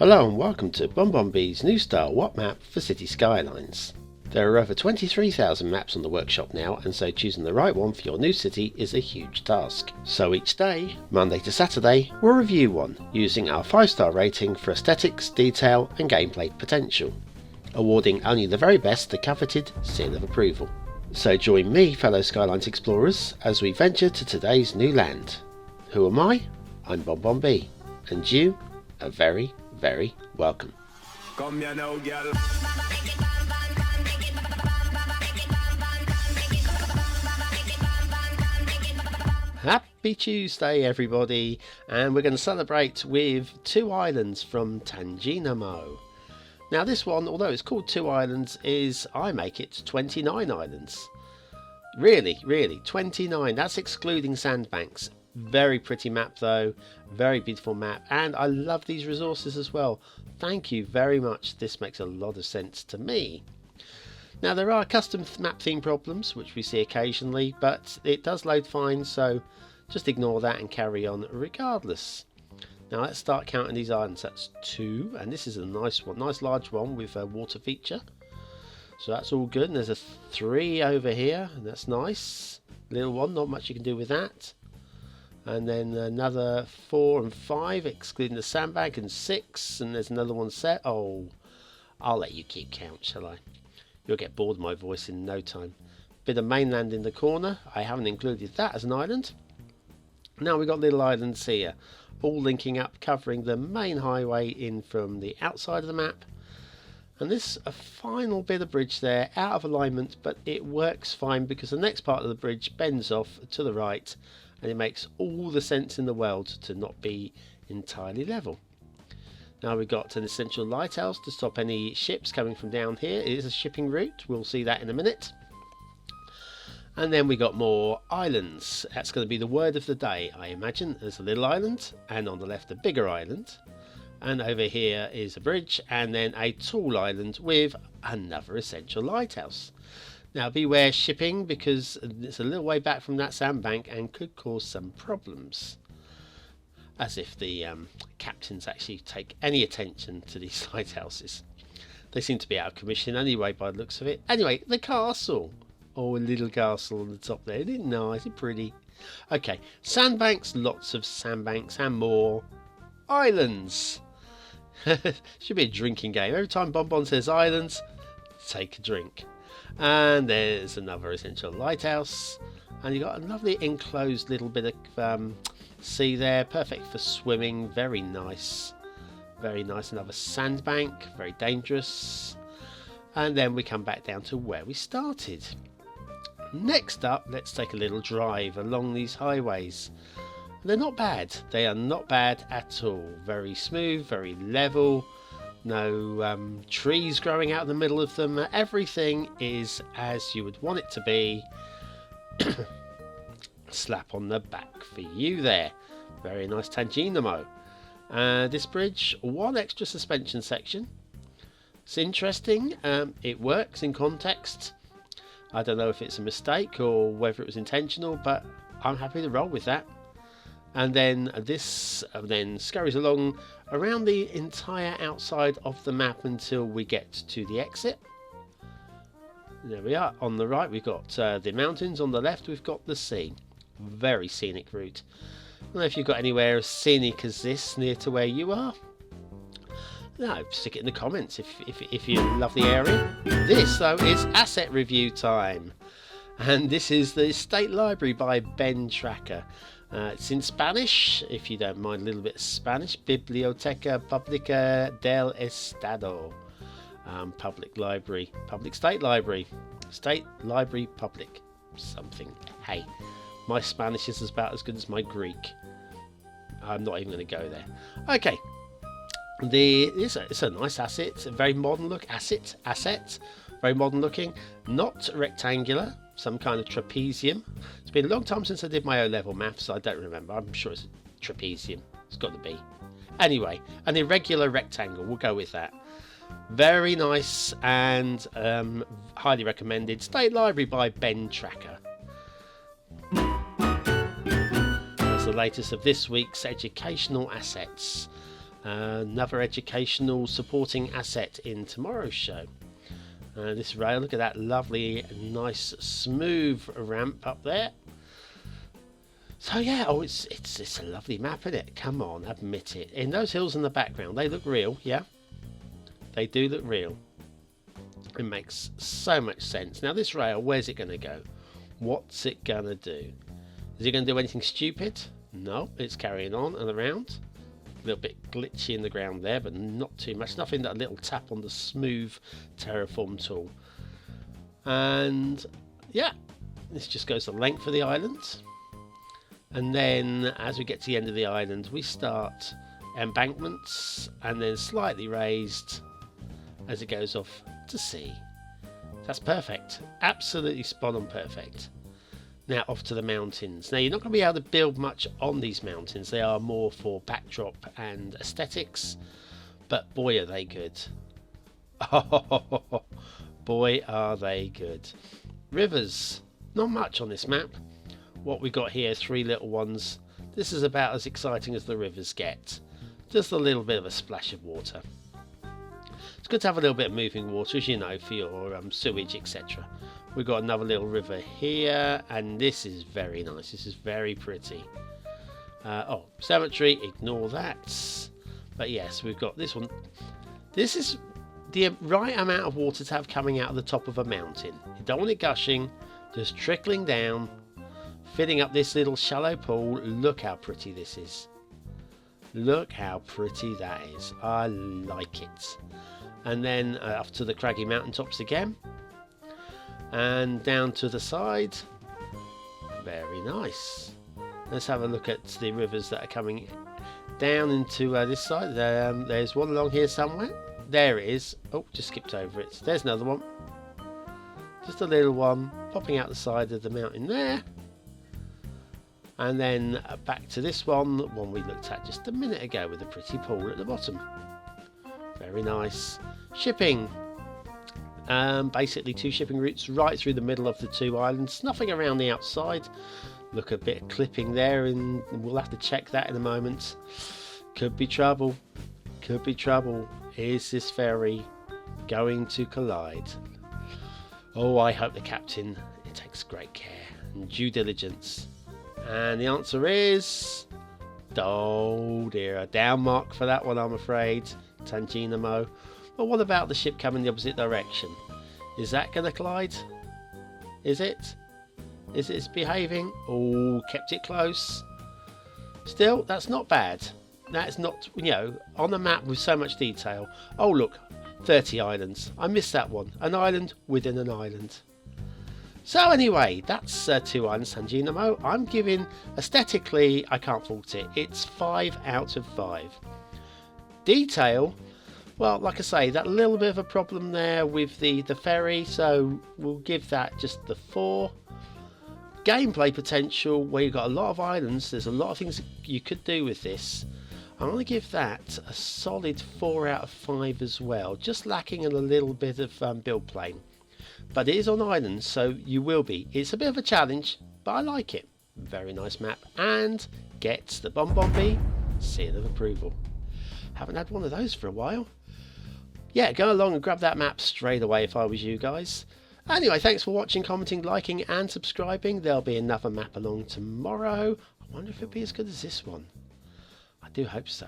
Hello and welcome to BonBonB's new style What Map for City Skylines. There are over 23,000 maps on the workshop now, and so choosing the right one for your new city is a huge task. So each day, Monday to Saturday, we'll review one, using our 5-star rating for aesthetics, detail and gameplay potential, awarding only the very best the coveted seal of approval. So join me, fellow Skylines explorers, as we venture to today's new land. Who am I? I'm BonBonB, and you are very welcome. Come here now, girl. Happy Tuesday everybody, and we're going to celebrate with 2 islands from Tanginamo. Now this one, although it's called 2 islands, I make it 29 islands. Really 29, that's excluding sandbanks. Very pretty map though, very beautiful map, and I love these resources as well. Thank you very much, this makes a lot of sense to me. Now there are custom map theme problems which we see occasionally, but it does load fine, so just ignore that and carry on regardless. Now let's start counting these islands. That's 2, and this is a nice one, nice large one with a water feature, so that's all good. And there's a 3 over here, and that's nice. Little one, not much you can do with that. And then another 4 and 5 excluding the sandbag, and 6, and there's another one set. Oh, I'll let you keep count, shall I? You'll get bored of my voice in no time. Bit of mainland in the corner, I haven't included that as an island. Now we've got little islands here, all linking up, covering the main highway in from the outside of the map. And this a final bit of bridge there, out of alignment, but it works fine because the next part of the bridge bends off to the right, and it makes all the sense in the world to not be entirely level. Now we've got an essential lighthouse to stop any ships coming from down here. It is a shipping route, we'll see that in a minute. And then we got more islands. That's going to be the word of the day, I imagine. There's a little island, and on the left a bigger island. And over here is a bridge, and then a tall island with another essential lighthouse. Now beware shipping, because it's a little way back from that sandbank and could cause some problems. As if the captains actually take any attention to these lighthouses. They seem to be out of commission anyway by the looks of it. Anyway, the castle. Oh, a little castle on the top there. Isn't it nice? Isn't it pretty? Okay, sandbanks, lots of sandbanks and more islands. Should be a drinking game. Every time BonBon says islands, take a drink. And there's another essential lighthouse, and you got a lovely enclosed little bit of sea there, perfect for swimming. Very nice. Another sandbank, very dangerous. And then we come back down to where we started. Next up, let's take a little drive along these highways. They're not bad. They are not bad at all. Very smooth, very level. No trees growing out in the middle of them. Everything is as you would want it to be. Slap on the back for you there. Very nice Tanginamo. This bridge, 1 extra suspension section. It's interesting. It works in context. I don't know if it's a mistake or whether it was intentional, but I'm happy to roll with that. And then this then scurries along around the entire outside of the map until we get to the exit. There we are. On the right we've got the mountains, on the left we've got the sea. Very scenic route. I don't know if you've got anywhere as scenic as this near to where you are. No, stick it in the comments if you love the area. This though is asset review time, and this is the State Library by BenTracker. It's in Spanish, if you don't mind a little bit of Spanish. Biblioteca Pública del Estado. Public library. Public state library. State library public. Something. Hey, my Spanish is about as good as my Greek. I'm not even going to go there. Okay. It's a nice asset. A very modern look. Asset. Very modern looking. Not rectangular. Some kind of trapezium. It's been a long time since I did my O-level maths. I don't remember. I'm sure it's a trapezium. It's got to be. Anyway, an irregular rectangle. We'll go with that. Very nice and highly recommended. State Library by BenTracker. That's the latest of this week's educational assets. Another educational supporting asset in tomorrow's show. This rail, look at that lovely, nice, smooth ramp up there. So yeah, oh, it's a lovely map, isn't it? Come on, admit it. In those hills in the background, they look real, yeah? They do look real. It makes so much sense. Now this rail, where's it going to go? What's it going to do? Is it going to do anything stupid? No, it's carrying on and around. A little bit glitchy in the ground there, but not too much. Nothing that a little tap on the smooth terraform tool. And yeah, this just goes the length of the island. And then as we get to the end of the island, we start embankments and then slightly raised as it goes off to sea. That's perfect. Absolutely spot on perfect. Now off to the mountains. Now you're not going to be able to build much on these mountains. They are more for backdrop and aesthetics. But boy are they good. Oh, boy are they good. Rivers. Not much on this map. What we got here, 3 little ones. This is about as exciting as the rivers get. Just a little bit of a splash of water. It's good to have a little bit of moving water, as you know, for your sewage, etc. We've got another little river here, and this is very nice. This is very pretty. Oh, cemetery, ignore that. But yes, we've got this one. This is the right amount of water to have coming out of the top of a mountain. You don't want it gushing, just trickling down, filling up this little shallow pool. Look how pretty this is. Look how pretty that is. I like it. And then up to the craggy mountaintops again. And down to the side. Very nice. Let's have a look at the rivers that are coming down into this side. There's one along here somewhere. There it is. Oh, just skipped over it. There's another one. Just a little one popping out the side of the mountain there. And then back to this one we looked at just a minute ago with a pretty pool at the bottom. Very nice. Shipping. Basically 2 shipping routes right through the middle of the 2 islands. Nothing around the outside. Look, a bit of clipping there, and we'll have to check that in a moment. Could be trouble. Could be trouble. Is this ferry going to collide? Oh, I hope the captain takes great care and due diligence. And the answer is... oh dear, a down mark for that one, I'm afraid. Tanginamo. But what about the ship coming the opposite direction? Is that going to collide? Is it? Is it behaving? Oh, kept it close. Still, that's not bad. That's not, you know, on a map with so much detail. Oh look, 30 islands. I missed that one. An island within an island. So anyway, that's 2 islands, Tanginamo. I'm giving, aesthetically, I can't fault it. It's 5 out of 5. Detail, well, like I say, that little bit of a problem there with the ferry, so we'll give that just the 4. Gameplay potential, where you've got a lot of islands, there's a lot of things you could do with this. I'm going to give that a solid 4 out of 5 as well, just lacking in a little bit of build plane. But it is on islands, so you will be. It's a bit of a challenge, but I like it. Very nice map, and gets the BonBonB seal of approval. Haven't had one of those for a while. Yeah, go along and grab that map straight away if I was you guys. Anyway, thanks for watching, commenting, liking and subscribing. There'll be another map along tomorrow. I wonder if it'll be as good as this one. I do hope so.